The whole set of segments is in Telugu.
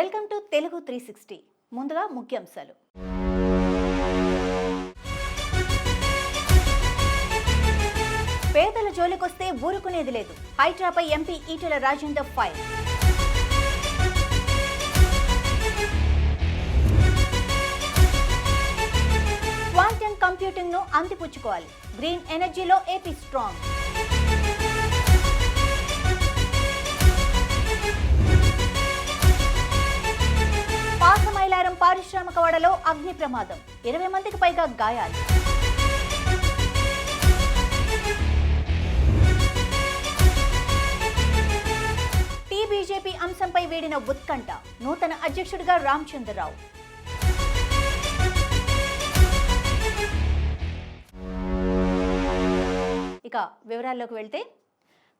Welcome to Telugu 360. ముందుగా ముఖ్యాంశాలు. పేదల జోలికొస్తే ఊరుకునేది లేదు. హైడ్రాపై MP Etela Rajender fire. Quantum computing ను అందిపుచ్చుకోవాలి. గ్రీన్ ఎనర్జీలో ఏపీ స్ట్రాంగ్. పాసమైలారం పారిశ్రామిక వాడలో అగ్ని ప్రమాదం, 20 మందికి పైగా గాయాలు. బీజేపీ అంశంపై వీడిన ఉత్కంఠ, నూతన అధ్యక్షుడిగా రామచంద్రరావు. ఇక వివరాల్లోకి వెళ్తే,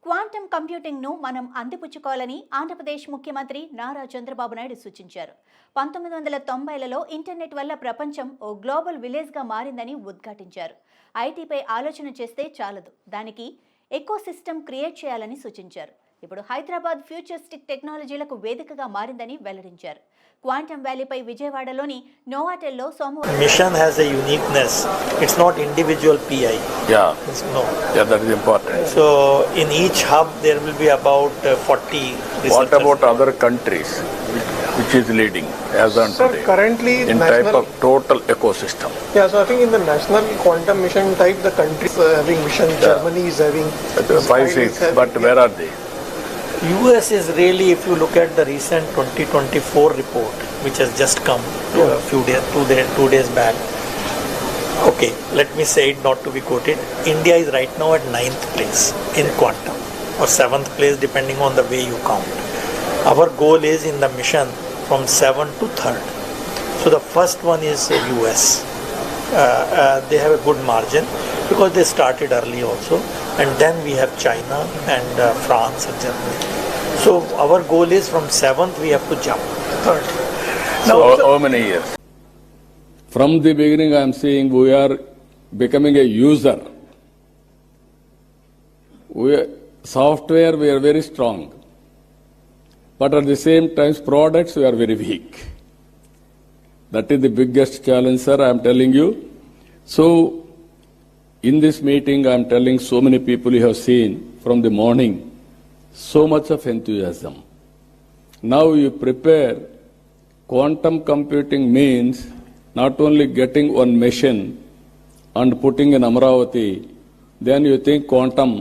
క్వాంటమ్ కంప్యూటింగ్ను మనం అందిపుచ్చుకోవాలని ఆంధ్రప్రదేశ్ ముఖ్యమంత్రి నారా చంద్రబాబు నాయుడు సూచించారు. 1990లలో ఇంటర్నెట్ వల్ల ప్రపంచం ఓ గ్లోబల్ విలేజ్గా మారిందని ఉద్ఘాటించారు. ఐటీపై ఆలోచన చేస్తే చాలదు, దానికి ఎకో సిస్టమ్ క్రియేట్ చేయాలని సూచించారు. ఇప్పుడు హైదరాబాద్ ఫ్యూచరిస్టిక్ టెక్నాలజీలకు వేదికగా మారిందని వెల్లడించారు. క్వాంటమ్ వ్యాలీపై విజయవాడలోని నోవాటెల్లో సోమవారం machine has a uniqueness. It's not individual PI. No. Yeah, that is important. So in each hub there will be about 40 researchers. What about other countries which is leading as on Sir, today currently in national, type of total ecosystem? Yeah, so I think in the national quantum mission type, the countries are having mission. Yeah. Germany is having 5, 6, but where are they? US is really, if you look at the recent 2024 report which has just come a few days, two days back. Okay, let me say it not to be quoted. India is right now at 9th place in quantum, or 7th place depending on the way you count. Our goal is in the mission from 7th to 3rd. So the first one is US. They have a good margin because they started early also, and then we have China and France and Germany. So our goal is from 7th we have to jump 3rd. So how many years? From the beginning I am saying we are becoming a user. Software we are very strong, but at the same time products we are very weak. That is the biggest challenge, sir, I am telling you. So in this meeting I am telling so many people you have seen from the morning, so much of enthusiasm. Now you prepare. Quantum computing means not only getting one machine and putting in Amravati, then you think quantum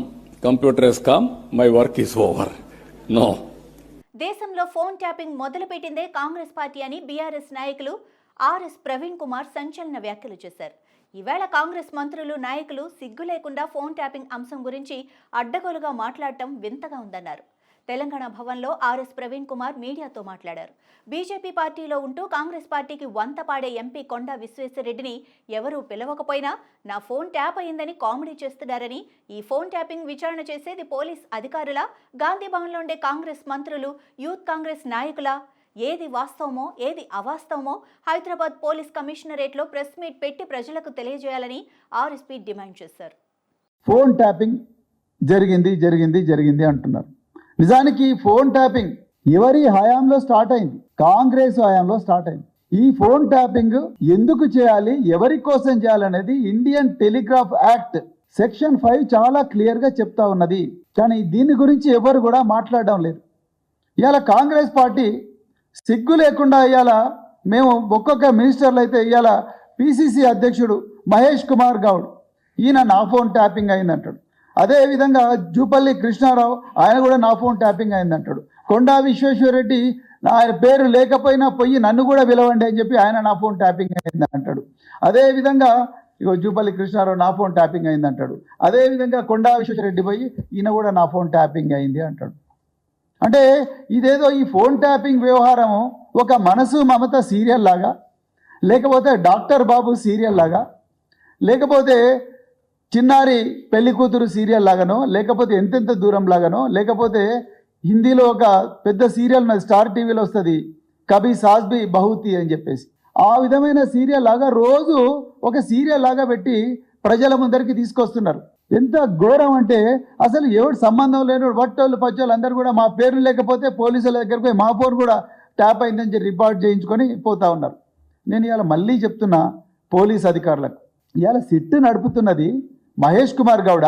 computer has come, my work is over. No. దేశంలో ఫోన్ ట్యాపింగ్ మొదలుపెట్టిందే కాంగ్రెస్ పార్టీ అని బీఆర్ఎస్ నాయకులు ఆర్ఎస్ ప్రవీణ్ కుమార్ సంచలన వ్యాఖ్యలు చేశారు. ఈవేళ కాంగ్రెస్ మంత్రులు, నాయకులు సిగ్గు లేకుండా ఫోన్ ట్యాపింగ్ అంశం గురించి అడ్డగోలుగా మాట్లాడటం వింతగా ఉందన్నారు. తెలంగాణ భవన్లో ఆర్ఎస్ ప్రవీణ్ కుమార్ మీడియాతో మాట్లాడారు. బీజేపీ పార్టీలో ఉంటూ కాంగ్రెస్ పార్టీకి వంత పాడే ఎంపీ కొండా విశ్వేశ్వరరెడ్డిని ఎవరూ పిలవకపోయినా నా ఫోన్ ట్యాప్ అయిందని కామెడీ చేస్తున్నారని, ఈ ఫోన్ ట్యాపింగ్ విచారణ చేసేది పోలీస్ అధికారులా, గాంధీ భవన్లో ఉండే కాంగ్రెస్ మంత్రులు, యూత్ కాంగ్రెస్ నాయకులా, ఏది వాస్తవమో ఏది అవాస్తవమో హైదరాబాద్ పోలీస్ కమిషనరేట్లో ప్రెస్ మీట్ పెట్టి ప్రజలకు తెలియజేయాలని ఆర్ఎస్పీ డిమాండ్ చేశారు. ఫోన్ ట్యాపింగ్ జరిగింది అంటున్నారు. నిజానికి ఫోన్ ట్యాపింగ్ ఎవరి హయాంలో స్టార్ట్ అయింది? కాంగ్రెస్ హయాంలో స్టార్ట్ అయింది. ఈ ఫోన్ ట్యాపింగ్ ఎందుకు చేయాలి, ఎవరి కోసం చేయాలనేది ఇండియన్ టెలిగ్రాఫ్ యాక్ట్ సెక్షన్ 5 చాలా క్లియర్గా చెప్తా ఉన్నది. కానీ దీని గురించి ఎవరు కూడా మాట్లాడడం లేదు. ఇవాళ కాంగ్రెస్ పార్టీ సిగ్గు లేకుండా ఇవాళ మేము ఒక్కొక్క మినిస్టర్లు అయితే ఇవాళ పిసిసి అధ్యక్షుడు మహేష్ కుమార్ గౌడ్ ఈయన నా ఫోన్ ట్యాపింగ్ అయిందంటాడు. అదేవిధంగా జూపల్లి కృష్ణారావు ఆయన కూడా నా ఫోన్ ట్యాపింగ్ అయిందంటాడు. కొండా విశ్వేశ్వరరెడ్డి ఆయన పేరు లేకపోయినా పోయి నన్ను కూడా పిలవండి అని చెప్పి ఆయన నా ఫోన్ ట్యాపింగ్ అయింది అంటాడు. అదేవిధంగా ఇగో జూపల్లి కృష్ణారావు నా ఫోన్ ట్యాపింగ్ అయింది అంటాడు. అదేవిధంగా కొండా విశ్వేశ్వరరెడ్డి పోయి ఈయన కూడా నా ఫోన్ ట్యాపింగ్ అయింది అంటాడు. అంటే ఇదేదో ఈ ఫోన్ ట్యాపింగ్ వ్యవహారం ఒక మనసు మమత సీరియల్ లాగా, లేకపోతే డాక్టర్ బాబు సీరియల్ లాగా, లేకపోతే చిన్నారి పెళ్లి కూతురు సీరియల్ లాగానో, లేకపోతే ఎంతెంత దూరం లాగానో, లేకపోతే హిందీలో ఒక పెద్ద సీరియల్ ఉన్నది, స్టార్ టీవీలో వస్తుంది, కభీ సాస్ భీ బహూతి అని చెప్పేసి, ఆ విధమైన సీరియల్ లాగా రోజు ఒక సీరియల్ లాగా పెట్టి ప్రజల ముందరికి తీసుకొస్తున్నారు. ఎంత ఘోరం అంటే అసలు ఎవరు సంబంధం లేని వట్టోళ్ళు పచ్చోళ్ళు అందరూ కూడా మా పేర్లు లేకపోతే పోలీసుల దగ్గరికి పోయి మా పేరు కూడా ట్యాప్ అయిందని చెప్పి రిపోర్ట్ చేయించుకొని పోతా ఉన్నారు. నేను ఇవాళ మళ్ళీ చెప్తున్నా పోలీస్ అధికారులకు, ఇవాళ సిట్ నడుపుతున్నది మహేష్ కుమార్ గౌడ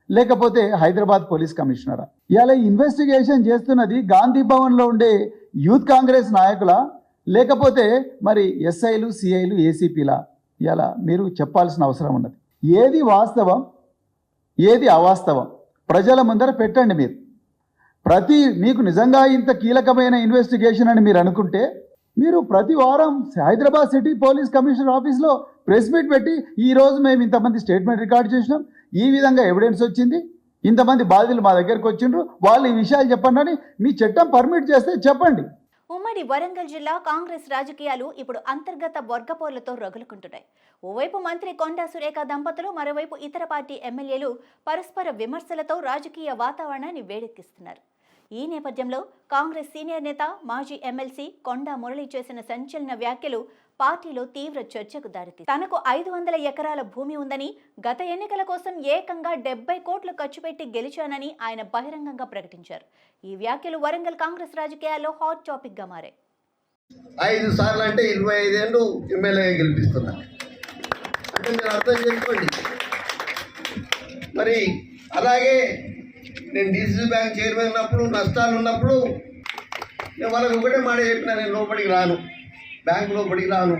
లేకపోతే హైదరాబాద్ పోలీస్ కమిషనరా? ఇవాళ ఇన్వెస్టిగేషన్ చేస్తున్నది గాంధీ భవన్లో ఉండే యూత్ కాంగ్రెస్ నాయకుల లేకపోతే మరి ఎస్ఐలు, సిఐలు, ఏసీపీలా? ఇవాళ మీరు చెప్పాల్సిన అవసరం ఉన్నది. ఏది వాస్తవం, ఏది అవాస్తవం ప్రజల ముందర పెట్టండి. మీకు నిజంగా ఇంత కీలకమైన ఇన్వెస్టిగేషన్ అని మీరు అనుకుంటే మీరు ప్రతి వారం హైదరాబాద్ సిటీ పోలీస్ కమిషనర్ ఆఫీస్లో ప్రెస్ మీట్ పెట్టి ఈరోజు మేము ఇంతమంది స్టేట్మెంట్ రికార్డ్ చేసినాం, ఈ విధంగా ఎవిడెన్స్ వచ్చింది, ఇంతమంది బాధితులు మా దగ్గరకు వచ్చిండ్రు, వాళ్ళు ఈ విషయాలు చెప్పండి అని మీ చట్టం పర్మిట్ చేస్తే చెప్పండి. ఉమ్మడి వరంగల్ జిల్లా కాంగ్రెస్ రాజకీయాలు ఇప్పుడు అంతర్గత వర్గపోర్లతో రగులుకుంటున్నాయి. ఓవైపు మంత్రి కొండా సురేఖ దంపతులు, మరోవైపు ఇతర పార్టీ ఎమ్మెల్యేలు పరస్పర విమర్శలతో రాజకీయ వాతావరణాన్ని వేడెక్కిస్తున్నారు. ఈ నేపథ్యంలో కాంగ్రెస్ సీనియర్ నేత, మాజీ ఎమ్మెల్సీ కొండా మురళి చేసిన సంచలన వ్యాఖ్యలు పార్టీలో తీవ్ర చర్చకు దారితీశాయి. తనకు 500 ఎకరాల భూమి ఉందని, గత ఎన్నికల కోసం ఏకంగా 70 కోట్లు ఖర్చు పెట్టి గెలిచానని ఆయన బహిరంగంగా ప్రకటించారు. ఈ వ్యాఖ్యలు వరంగల్ కాంగ్రెస్ రాజకీయాల్లో హాట్ టాపిక్ గా మారాయి. 5 సార్లు అంటే 25 ఏళ్ళు ఎమ్మెల్యేగా గెలిపిస్తున్నా అంటే మీరు అర్థం చేసుకోండి. మరి అలాగే నేను డీసీ బ్యాంక్ చైర్మన్ ఉన్నప్పుడు, నష్టాలు ఉన్నప్పుడు నేను వాళ్ళకి ఒకటే మాట చెప్పిన, నేను లోపలికి రాను, బ్యాంకు లోపలికి రాను,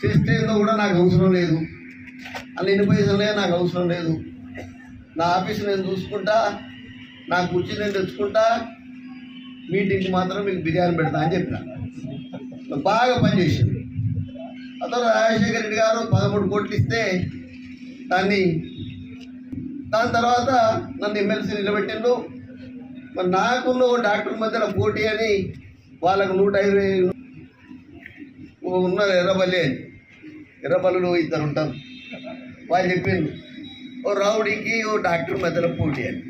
చేస్తేందో కూడా నాకు అవసరం లేదు, అన్ని ఎన్ని పైసలే నాకు అవసరం లేదు, నా ఆఫీసు నేను చూసుకుంటా, నా కుర్చీ నేను తెచ్చుకుంటా, మీటింగ్కి మాత్రం మీకు బిర్యానీ పెడతా అని చెప్పిన. బాగా పనిచేసింది. అతను రాజశేఖర రెడ్డి గారు 13 కోట్లు ఇస్తే దాని తర్వాత నన్ను ఎమ్మెల్సీ నిలబెట్టిండు. మరి నాకున్న డాక్టర్ మధ్యలో పోటీ అని వాళ్ళకు 150 ఉన్నారు. ఎర్రబల్లులు 2 ఉంటారు. వాళ్ళు చెప్పిండు ఓ రౌడీకి ఓ డాక్టర్ మధ్యలో పోటీ అని.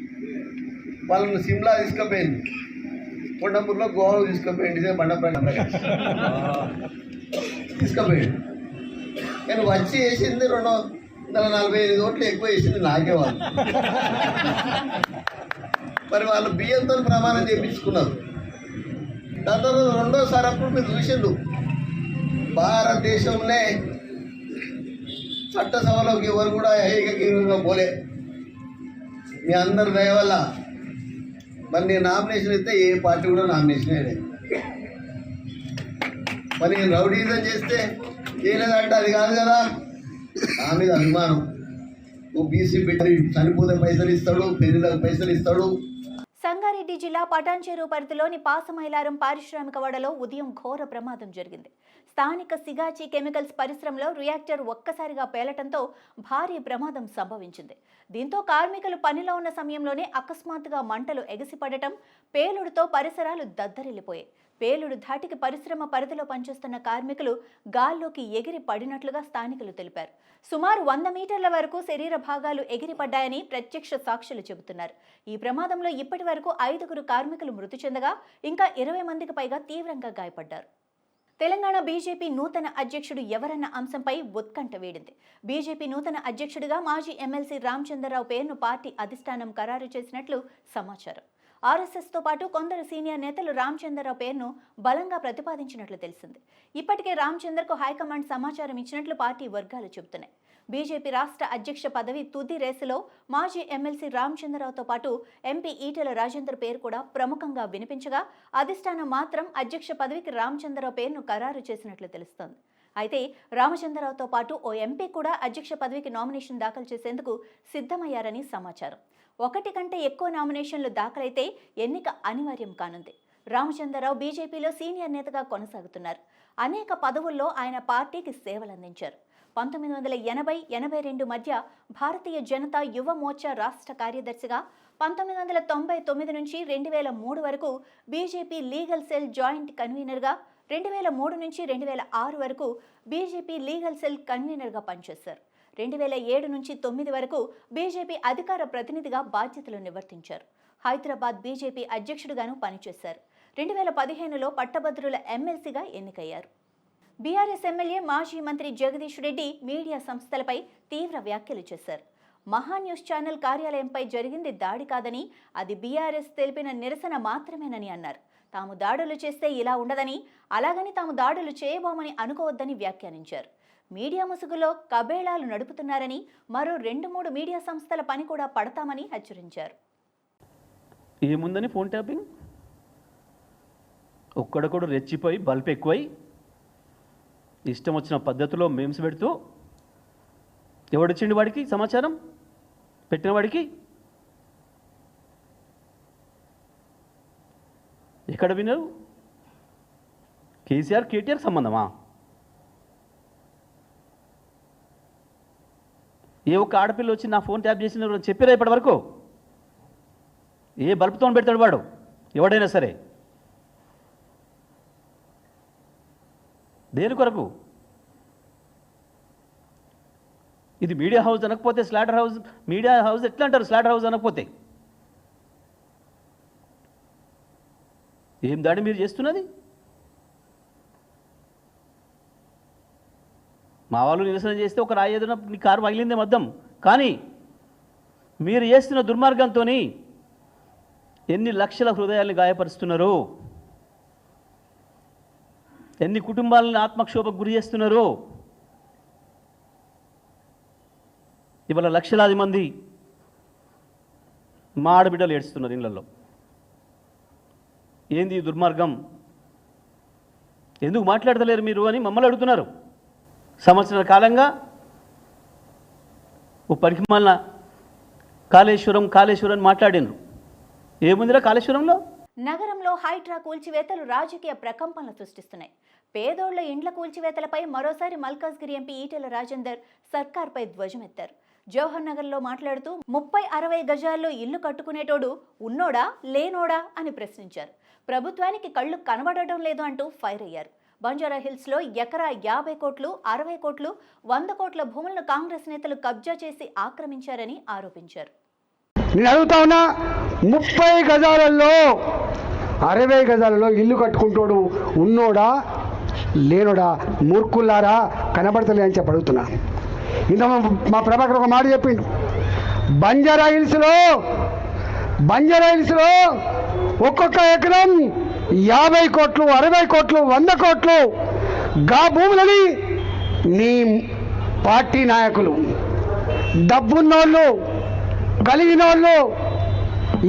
వాళ్ళని సిమ్లా తీసుకుపోయింది, కొండపూర్లో గోవా తీసుకుపోయింది, ఇదే బండపైన తీసుకుపోయింది. నేను వచ్చి వేసింది 245 ఓట్లు ఎక్కువ వేసింది నాకే. వాళ్ళు మరి వాళ్ళు బియ్యంతో ప్రమాణం చేయించుకున్నారు. దాని తర్వాత రెండోసారి అప్పుడు మీరు చూసిండు, భారతదేశంలో చట్టసభలోకి ఎవరు కూడా ఏకగ్రీవంగా పోలే. మీ అందరి దయ వల్ల మరి నేను నామినేషన్ ఇస్తే ఏ పార్టీ కూడా నామినేషన్ అయ్యే. మరి నేను రౌడీజం చేస్తే చేయలేదంటే అది కాదు కదా, నా మీద అభిమానం. ఓ బీసీ బిడ్డ చనిపోతే పైసలు ఇస్తాడు, పెళ్లిలకు పైసలు ఇస్తాడు. సంగారెడ్డి జిల్లా పటాన్చెరు పరిధిలోని పాసమైలారం పారిశ్రామిక వాడలో ఉదయం ఘోర ప్రమాదం జరిగింది. స్థానిక సిగాచి కెమికల్స్ పరిశ్రమలో రియాక్టర్ ఒక్కసారిగా పేలటంతో భారీ ప్రమాదం సంభవించింది. దీంతో కార్మికులు పనిలో ఉన్న సమయంలోనే అకస్మాత్తుగా మంటలు ఎగిసిపడటం, పేలుడుతో పరిసరాలు దద్దరిల్లిపోయాయి. పేలుడు ధాటికి పరిశ్రమ పరిధిలో పనిచేస్తున్న కార్మికులు గాల్లోకి ఎగిరి పడినట్లుగా స్థానికులు తెలిపారు. సుమారు 100 మీటర్ల వరకు శరీర భాగాలు ఎగిరిపడ్డాయని ప్రత్యక్ష సాక్షులు చెబుతున్నారు. ఈ ప్రమాదంలో ఇప్పటి వరకు 5 కార్మికులు మృతి చెందగా ఇంకా 20 మందికి పైగా తీవ్రంగా గాయపడ్డారు. తెలంగాణ బీజేపీ నూతన అధ్యక్షుడు ఎవరన్న అంశంపై ఉత్కంఠ వేడింది. బీజేపీ నూతన అధ్యక్షుడిగా మాజీ ఎమ్మెల్సీ రామచంద్రరావు పేరును పార్టీ అధిష్టానం ఖరారు చేసినట్లు సమాచారం. ఆర్ఎస్ఎస్తో పాటు కొందరు సీనియర్ నేతలు రామచంద్రరావు పేరును బలంగా ప్రతిపాదించినట్లు తెలిసింది. ఇప్పటికే రామచంద్రకు హైకమాండ్ సమాచారం ఇచ్చినట్లు పార్టీ వర్గాలు చెబుతున్నాయి. బీజేపీ రాష్ట్ర అధ్యక్ష పదవి తుది రేసులో మాజీ ఎమ్మెల్సీ రామచంద్రరావుతో పాటు ఎంపీ ఈటెల రాజేందర్ పేరు కూడా ప్రముఖంగా వినిపించగా, అధిష్టానం మాత్రం అధ్యక్ష పదవికి రామచంద్రరావు పేరును ఖరారు చేసినట్లు తెలుస్తోంది. అయితే రామచంద్రరావుతో పాటు ఓ ఎంపీ కూడా అధ్యక్ష పదవికి నామినేషన్ దాఖలు చేసేందుకు సిద్ధమయ్యారని సమాచారం. 1 కంటే ఎక్కువ నామినేషన్లు దాఖలైతే ఎన్నిక అనివార్యం కానుంది. రామచంద్రరావు బీజేపీలో సీనియర్ నేతగా కొనసాగుతున్నారు. అనేక పదవుల్లో ఆయన పార్టీకి సేవలందించారు. 1980-82 మధ్య భారతీయ జనతా యువ మోర్చా రాష్ట్ర కార్యదర్శిగా, 1999 నుంచి 2003 వరకు బీజేపీ లీగల్ సెల్ జాయింట్ కన్వీనర్గా, 2003 నుంచి 2006 వరకు బీజేపీ లీగల్ సెల్ కన్వీనర్గా పనిచేశారు. 2007 నుంచి 2009 వరకు బీజేపీ అధికార ప్రతినిధిగా బాధ్యతలు నిర్వర్తించారు. హైదరాబాద్ బీజేపీ అధ్యక్షుడిగాను పనిచేశారు. 2015లో పట్టభద్రుల ఎమ్మెల్సీగా ఎన్నికయ్యారు. బీఆర్ఎస్ ఎమ్మెల్యే మాజీ మంత్రి జగదీష్ రెడ్డి మీడియా సంస్థలపై తీవ్ర వ్యాఖ్యలు చేశారు. మహాన్యూస్ ఛానల్ కార్యాలయంపై జరిగింది దాడి కాదని, అది బీఆర్ఎస్ తెలిపిన నిరసన మాత్రమేనని అన్నారు. తాము దాడులు చేస్తే ఇలా ఉండదని, అలాగని తాము దాడులు చేయబోమని అనుకోవద్దని వ్యాఖ్యానించారు. మీడియా ముసుగులో కబేళాలు నడుపుతున్నారని, మరో 2-3 మీడియా సంస్థల పని కూడా పడతామని హెచ్చరించారు. ఏముందని ఫోన్ ట్యాపింగ్? ఒక్కడొకడు రెచ్చిపోయి బల్బ్ ఎక్కువై ఇష్టం వచ్చిన పద్ధతిలో మేమ్స్ పెడుతూ ఎవడిచ్చిండి వాడికి సమాచారం పెట్టిన వాడికి? ఎక్కడ విన్నారు? కేటీఆర్ సంబంధమా? ఏ ఒక్క ఆడపిల్ల వచ్చి నా ఫోన్ ట్యాప్ చేసిన చెప్పారా ఇప్పటి వరకు? ఏ బల్బుతో పెడతాడు వాడు ఎవడైనా సరే? దేని కొరకు? ఇది మీడియా హౌస్ అనకపోతే స్లాటర్ హౌస్, మీడియా హౌస్ ఎట్లా అంటారు స్లాటర్ హౌస్ అనకపోతే? ఏం దాడి మీరు చేస్తున్నది? మా వాళ్ళు నిరసన చేస్తే ఒక రాయి ఏదైనా నీ కారు పగిలిందే మద్దం. కానీ మీరు చేస్తున్న దుర్మార్గంతో ఎన్ని లక్షల హృదయాల్ని గాయపరుస్తున్నారు, ఎన్ని కుటుంబాలను ఆత్మక్షోభకు గురి చేస్తున్నారు. ఇవాళ లక్షలాది మంది మా ఆడబిడ్డలు ఏడుస్తున్నారు ఇళ్లలో. ఏంది ఈ దుర్మార్గం? ఎందుకు మాట్లాడతలేరు మీరు అని మమ్మల్ని అడుగుతున్నారు. సంవత్సర కాలంగా ఓ పరిమాణ కాళేశ్వరం మాట్లాడినారు. ఏముందిరా కాళేశ్వరంలో? నగరంలో హైడ్రా కూల్చివేతలు రాజకీయ ప్రకంపనలు సృష్టిస్తున్నాయి. పేదోళ్ల ఇండ్ల కూల్చివేతలపై మరోసారి మల్కాజ్గిరి ఎంపీ ఈటెల రాజేందర్ సర్కార్పై ధ్వజమెత్తారు. జవహర్ నగర్లో మాట్లాడుతూ 30-60 గజాల్లో ఇల్లు కట్టుకునేటోడు ఉన్నోడా లేనోడా అని ప్రశ్నించారు. ప్రభుత్వానికి కళ్ళు కనబడటం లేదు అంటూ ఫైర్ అయ్యారు. బంజారా హిల్స్లో ఎకరా 50 కోట్లు, 60 కోట్లు, 100 కోట్ల భూములను కాంగ్రెస్ నేతలు కబ్జా చేసి ఆక్రమించారని ఆరోపించారు. నేను అడుగుతా ఉన్నా, 30 గజాలలో 60 గజాలలో ఇల్లు కట్టుకుంటోడు ఉన్నోడా లేనోడా? మూర్ఖుల్లారా, కనబడతలే అని చెప్పి అడుగుతున్నా. ఇంత మా ప్రభాకర్ ఒక మాట చెప్పిండు. బంజారా హిల్స్లో ఒక్కొక్క ఎకరం 50 కోట్లు, 60 కోట్లు, 100 కోట్లు గా భూములని నీ పార్టీ నాయకులు, డబ్బున్నోళ్ళు, కలిగిన వాళ్ళు,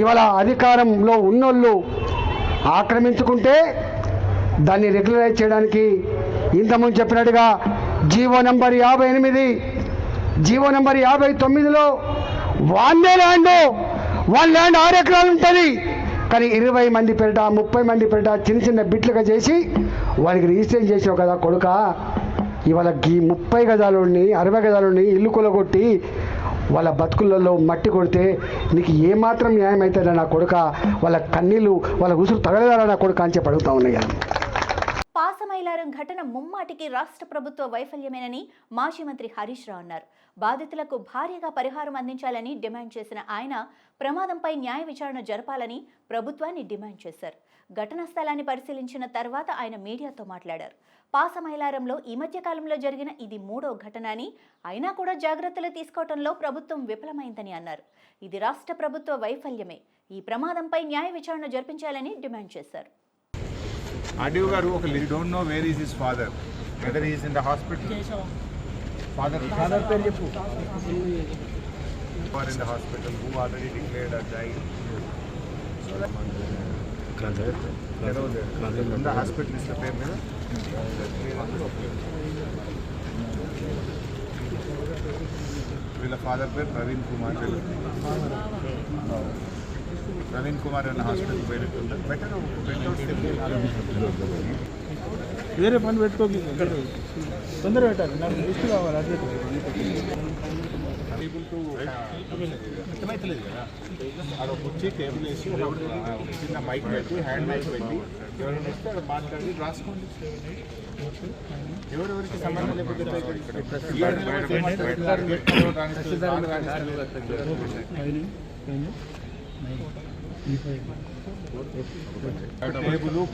ఇవాళ అధికారంలో ఉన్నోళ్ళు ఆక్రమించుకుంటే దాన్ని రెగ్యులరైజ్ చేయడానికి ఇంతకుముందు చెప్పినట్టుగా జీవో నంబర్ 58, జీవో నంబర్ 59లో వన్ ల్యాండ్ 6 ఎకరాలు ఉంటుంది. కానీ 20 మంది పేరిట, 30 మంది పేరిట చిన్న బిట్లుగా చేసి వారికి రిజిస్ట్రేషన్ చేసావు కదా కొడుక. ఇవాళ ఈ 30 గజాలని 60 గజాలని ఇల్లు కొలగొట్టి వాళ్ళ బతుకులలో మట్టి కొడితే నీకు ఏమాత్రం న్యాయం అవుతుందా నా కొడుక? వాళ్ళ కన్నీళ్ళు, వాళ్ళ ఉసురు తగలదారా నా కొడుక అని చెప్పి అడుగుతా ఉన్నాయి. పాసమైలారం ఘటన ముమ్మాటికి రాష్ట్ర ప్రభుత్వ వైఫల్యమేనని మాజీ మంత్రి హరీష్ రావు అన్నారు. బాధితులకు భారీగా పరిహారం అందించాలని డిమాండ్ చేసిన ఆయన ప్రమాదంపై న్యాయ విచారణ జరపాలని ప్రభుత్వాన్ని డిమాండ్ చేశారు. ఘటనా స్థలాన్ని పరిశీలించిన తర్వాత ఆయన మీడియాతో మాట్లాడారు. పాసమైలారంలో ఈ మధ్య కాలంలో జరిగిన ఇది 3వ ఘటన అని, అయినా కూడా జాగ్రత్తలు తీసుకోవడంలో ప్రభుత్వం విఫలమైందని అన్నారు. ఇది రాష్ట్ర ప్రభుత్వ వైఫల్యమే. ఈ ప్రమాదంపై న్యాయ విచారణ జరిపించాలని డిమాండ్ చేశారు. RDO garu oka don't know where is his father, whether he is in the hospital. Father per cheppu, or in the hospital, who already declared or died. In the hospital is the pair meda. Villa father per Praveen Kumar. Praveen Kumar in the hospital better వేరే పని పెట్టుకోకి తొందర పెట్టాలి. నాకు లిస్ట్ కావాలి. అదే అర్థమవుతలేదు కదా. అది ఒక వచ్చి టేబుల్ వేసి చిన్న మైక్ పెట్టి, హ్యాండ్ మైక్ పెట్టి ఎవరైనా వస్తే అక్కడ మాట్లాడి రాసుకోండి. ఎవరెవరికి సంబంధం లేకపోతే టేబుల్,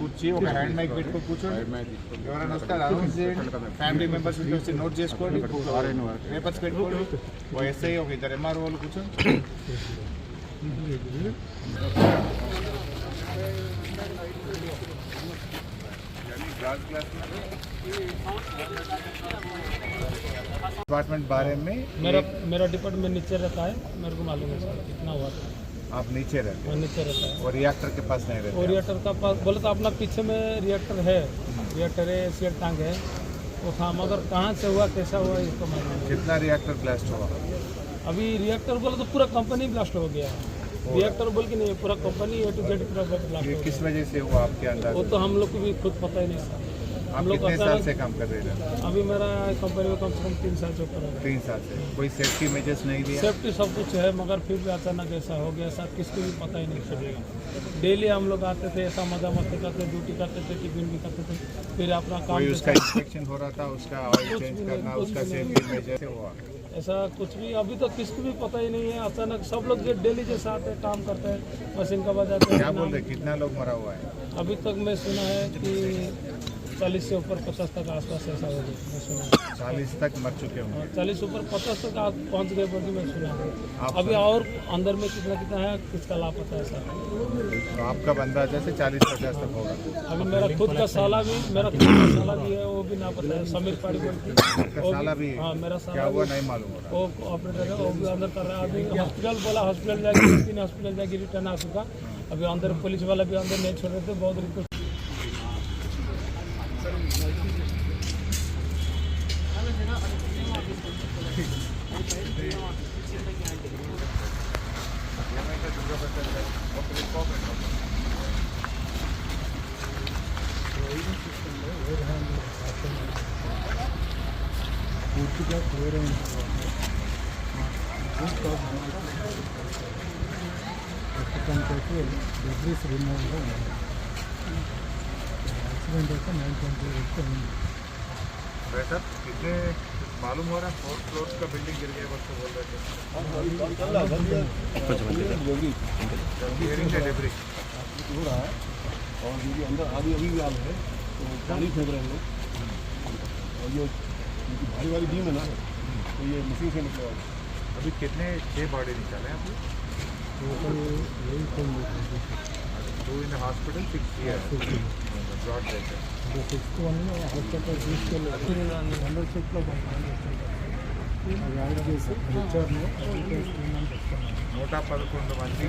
కుర్చీ, ఒక హ్యాండ్ మైక్ పెట్టుకొని కూర్చోండి. ఎవరైనా వస్తే అనౌన్స్ చేయండి. ఫ్యామిలీ మెంబర్స్ వచ్చి నోట్ చేసుకోండి, పేపర్స్ పెట్టుకోండి. ఓ ఎస్ఐ, ఒక 2 MROలు కూర్చోండి. डिपार्टमेंट बारे में मेरा डिपार्टमेंट नीचे रहता है, मेरे को मालूम है सर कितना हुआ था। आप नीचे रहते और नीचे रहता है हैं और रिएक्टर के पास नहीं रहते और रिएक्टर का पास बोले तो अपना पीछे में रिएक्टर है, रिएक्टर है, एशियन टैंक है वो था, मगर कहाँ से हुआ कैसा हुआ इसको मालूम नहीं। कितना रिएक्टर ब्लास्ट हुआ? अभी रिएक्टर बोले तो पूरा कंपनी ब्लास्ट हो गया है, रिएक्टर बोल के नहीं, पूरा कंपनी A to Z पूरा ब्लास्ट ये हो किस गया। वजह से हुआ आपके अंदाज? वो तो हम लोग को भी खुद पता ही नहीं सर। आप कितने साल से काम कर रहे थे? अभी मेरा कंपनी में कम से कम 3 साल से ऊपर है। 3 साल से। कोई सेफ्टी मेजर्स नहीं दिया? सेफ्टी सब कुछ है, मगर फिर भी अचानक ऐसा हो गया सर, किसको भी पता ही नहीं चलेगा। डेली हम लोग आते थे, ऐसा मजा मस्ती करते, ड्यूटी करते थे, टिफिन भी करते थे, फिर अपना काम कोई उसका इंस्पेक्शन हो रहा था, उसका ऑयल चेंज करना, उसका सेफ्टी मेजर से हुआ? ऐसा कुछ भी अभी तो किसको भी पता ही नहीं है। अचानक सब लोग जो डेली जैसे आते हैं, काम करते हैं, मशीन का बजाते हैं। क्या बोल रहे, कितना लोग मरा हुआ है? अभी तक मैं सुना है कि 40 से ऊपर 50 तक आसपास ऐसा हो गया, मैं सुना है। 40 तक मर चुके होंगे। 40 ऊपर 50 तक पहुँच गए बोल के मैं सुना है। आप अभी और अंदर में कितना कितना है, किसका लापता है सर। तो आपका अंदाजा से 40-50 तक होगा। अभी मेरा खुद का साला भी है, वो भी ना पता है, समीर पाड़ी बोल के। आपका साला भी? हाँ, मेरा क्या साला हुआ भी, नहीं मालूम हो रहा। वो ऑपरेटर है, वो भी अंदर कर रहा है। अभी हॉस्पिटल बोला, हॉस्पिटल जाके हॉस्पिटल जाके रिटर्न आ चुका। अभी अंदर पुलिस वाला भी अंदर नहीं छोड़ रहे थे, बहुत रिक्वेस्ट। वैसा कितने मालूम हो रहा है? 4 फ्लोर का बिल्डिंग गिर गया बस तो बोल रहे थे। Hearing the debris. और जो अंदर आगे अभी भी आग है तो पानी फेंक रहे हैं लोग, और जो भारी वाली बीम है ना, तो ये मशीन से निकला हुआ है। अभी कितने 6 बॉडी निकाले हैं अभी? 2 in the hospital, 6 here. Broad death. నూట 11 మంది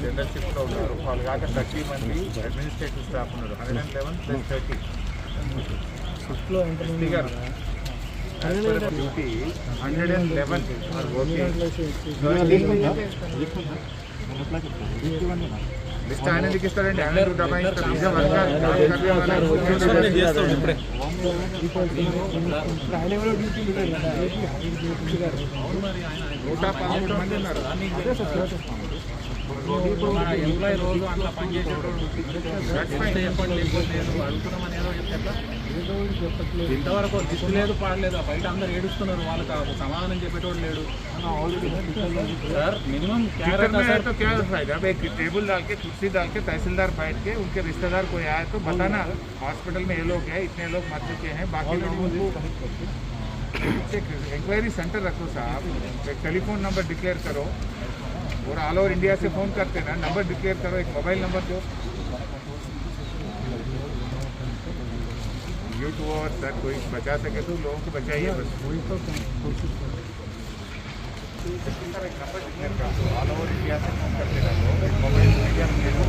జనరల్ షిఫ్ట్లో ఉన్నారు, వాళ్ళు కాక 30 మంది అడ్మినిస్ట్రేటివ్ స్టాఫ్ ఉన్నారు. 111 + 30 షిఫ్ట్లో గారు డ్యూటీ 111 ఆర్ వర్కింగ్. లిస్ట్ ఆయన ఎందుకు ఇస్తారండి? ఆయన దబాయిస్తారు. నిజం వర్కర్ 111 మంది ఉన్నారు. ఎంప్లాయీ రోజు అట్లా పనిచేసేటోడు అడుగుతున్నామని ఏదో చెప్తే ఇంతవరకు దిక్కు లేదు, పాడలేదు. బయట అందరు ఏడుస్తున్నారు, వాళ్ళకి సమాధానం చెప్పేటోడు లేడు సార్. మినిమం तो क्या फायदा? अब एक टेबल डाल के, कुर्सी डाल के, तहसीलदार बैठ के, उनके रिश्तेदार कोई आए तो बताना हॉस्पिटल में ये लोग हैं, इतने लोग मर चुके हैं, बाकी लोगों को एक इंक्वायरी सेंटर रखो साहब, एक टेलीफोन नंबर डिक्लेयर करो और ऑल ओवर इंडिया से फ़ोन करते ना, नंबर डिक्लेयर करो, एक मोबाइल नंबर दो. यूट ओवर सर, कोई बचा सके तो लोगों को बचाइए बस. सर एक नंबर डिक्लेयर कर दो, ऑल ओवर इंडिया से फोन करते ना लोग, एक मोबाइल मीडिया में दे दो.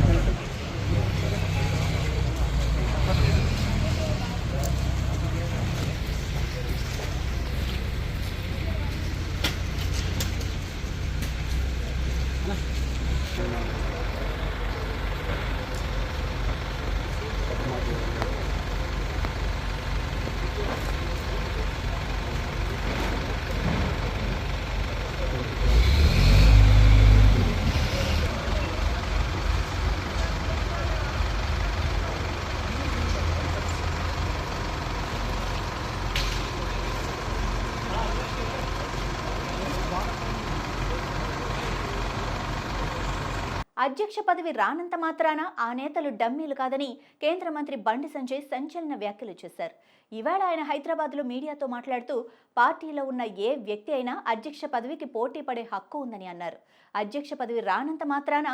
అధ్యక్ష పదవి రానంత మాత్రాన ఆ నేతలు డమ్మీలు కాదని కేంద్ర మంత్రి బండి సంజయ్ సంచలన వ్యాఖ్యలు చేశారు. ఇవాళ ఆయన హైదరాబాద్లో మీడియాతో మాట్లాడుతూ పార్టీలో ఉన్న ఏ వ్యక్తి అయినా అధ్యక్ష పదవికి పోటీ పడే హక్కు ఉందని అన్నారు. అధ్యక్ష పదవి రానంత మాత్రాన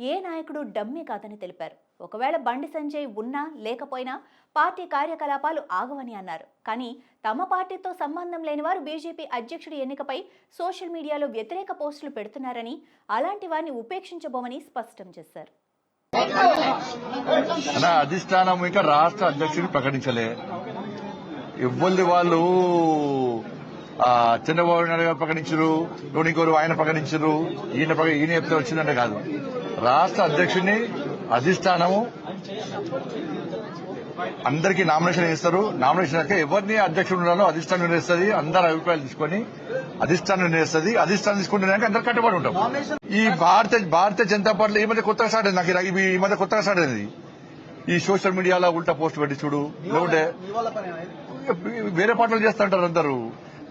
ఏ నాయకుడు డమ్మీ కాదని తెలిపారు. ఒకవేళ బండి సంజయ్ ఉన్నా లేకపోయినా పార్టీ కార్యకలాపాలు ఆగవని అన్నారు. కానీ తమ పార్టీతో సంబంధం లేని వారు బీజేపీ అధ్యక్షుడి ఎన్నికపై సోషల్ మీడియాలో వ్యతిరేక పోస్టులు పెడుతున్నారని, అలాంటి వారిని ఉపేక్షించబోమని స్పష్టం చేశారు. అధిష్టానం ఇంకా రాష్ట్ర అధ్యక్షుడిని ప్రకటించలే. ఇవ్వల్ది వాళ్ళు చంద్రబాబు నాయుడు గారు ప్రకటించరు, ఇంకోరు ఆయన ప్రకటించరు, ఈయన చెప్తే వచ్చిందంటే కాదు. రాష్ట్ర అధ్యక్షుడిని అధిష్టానము అందరికీ నామినేషన్ ఇస్తారు. నామినేషన్ అయితే ఎవరిని అధ్యక్షుడు ఉండాలో అధిష్టానం నిర్ణయిస్తుంది. అందరి అభిప్రాయాలు తీసుకొని అధిష్టానం నిర్ణయిస్తుంది. అధిష్టానం తీసుకుంటున్నాక అందరు కట్టుబడి ఉంటాం. ఈ భారతీయ జనతా పార్టీ ఈ మధ్య కొత్తగా స్టార్ట్ అయింది. నాకు ఈ మధ్య కొత్తగా స్టార్ట్ అయింది. ఈ సోషల్ మీడియాలో ఉల్టా పోస్ట్ పెట్టి చూడు, లేకుంటే వేరే పార్టీలు చేస్తుంటారు అందరూ.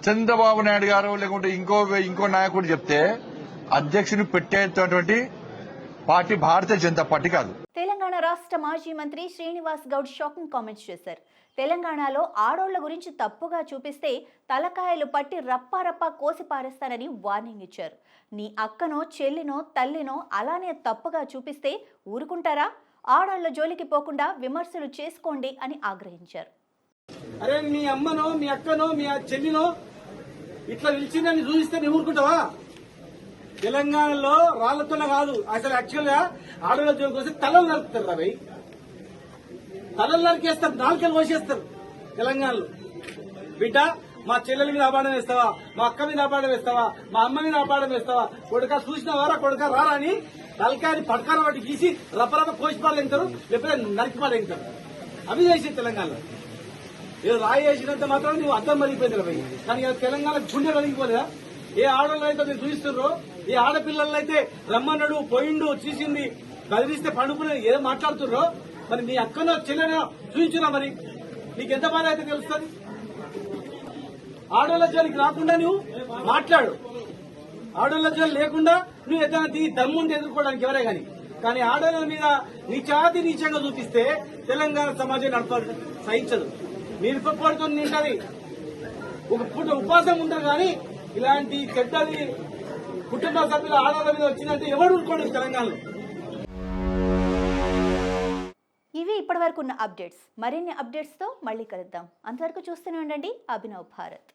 చంద్రబాబు నాయుడు గారు లేకుంటే ఇంకో నాయకుడు చెప్తే అధ్యక్షుని పెట్టేటువంటి పార్టీ భారతీయ జనతా పార్టీ కాదు. తెలంగాణ రాష్ట్ర మాజీ మంత్రి శ్రీనివాస్ గౌడ్ షాకింగ్ కామెంట్స్ చేశారు. తెలంగాణలో ఆడోళ్ల గురించి తప్పుగా చూపిస్తే తలకాయలు పట్టి రప్పారప్పా కోసి పారేస్తానని వార్నింగ్ ఇచ్చారు. నీ అక్కనో చెల్లినో తల్లినో అలానే తప్పుగా చూపిస్తే ఊరుకుంటారా? ఆడోళ్ల జోలికి పోకుండా విమర్శలు చేసుకోండి అని ఆగ్రహించారు. అరే మీ అమ్మనో మీ అక్కనో మీ చెల్లినో ఇట్లా నిలిచిందని చూపిస్తే నీ ఊరుకుంటావా? తెలంగాణలో రాళ్లతోనే కాదు, అసలు యాక్చువల్ గా ఆడవాళ్ళ జోలికి వస్తే తలలు నరుకుతారు. రవి తలలు నరికేస్తారు, నాలుకలు కోసేస్తారు. తెలంగాణలో బిడ్డ మా చెల్లెల మీద అపాడం వేస్తావా, మా అక్క మీద అపాడం వేస్తావా, మా అమ్మ మీద అపాడం వేస్తావా, కొడుక చూసిన వారా కొడుక రారా అని తలకాయని పడకాల వాటి గీసి రప్పరప్ప కోసి పాలెంటారు, లేకపోతే నరికి పాలెంటారు. అవి చేసి తెలంగాణలో ఏదో రాయి వేసినంత మాత్రం నువ్వు అర్థం మరిగిపోయింది రవి. కానీ తెలంగాణ గుండె కలిగిపోలేదా? ఏ ఆడవాళ్ళు అయితే మీరు చూపిస్తున్నారో, ఏ ఆడపిల్లలు అయితే రమ్మన్నాడు పోయిండు చూసింది బదిలిస్తే పండుకుని ఏదో మాట్లాడుతున్నారో, మరి నీ అక్కనో చెల్లెనో చూపించురా. మరి నీకెంత బాధ అయితే తెలుస్తుంది? ఆడవాళ్ళ జోలికి రాకుండా నువ్వు మాట్లాడు, ఆడవాళ్ళ జోలి లేకుండా నువ్వు ఏదైనా దమ్ముండి ఎదుర్కోవడానికి ఎవరే కానీ ఆడవాళ్ళ మీద నీచాతి నీచంగా చూపిస్తే తెలంగాణ సమాజం నడపాలి సహించదు. మీరు పడుతూ నింటది ఒక పూట ఉపాసం ఉంటారు. కానీ ఇలాంటి చెడ్డది కుటుంబ సభ్యుల ఆడవాళ్ళ మీద వచ్చిందంటే ఎవరు ఊరుకోండి తెలంగాణలో. ఇవి ఇప్పటివరకు ఉన్న అప్డేట్స్. మరిన్ని అప్డేట్స్తో మళ్ళీ కలుద్దాం. అంతవరకు చూస్తూనే ఉండండి అభినవ్ భారత్.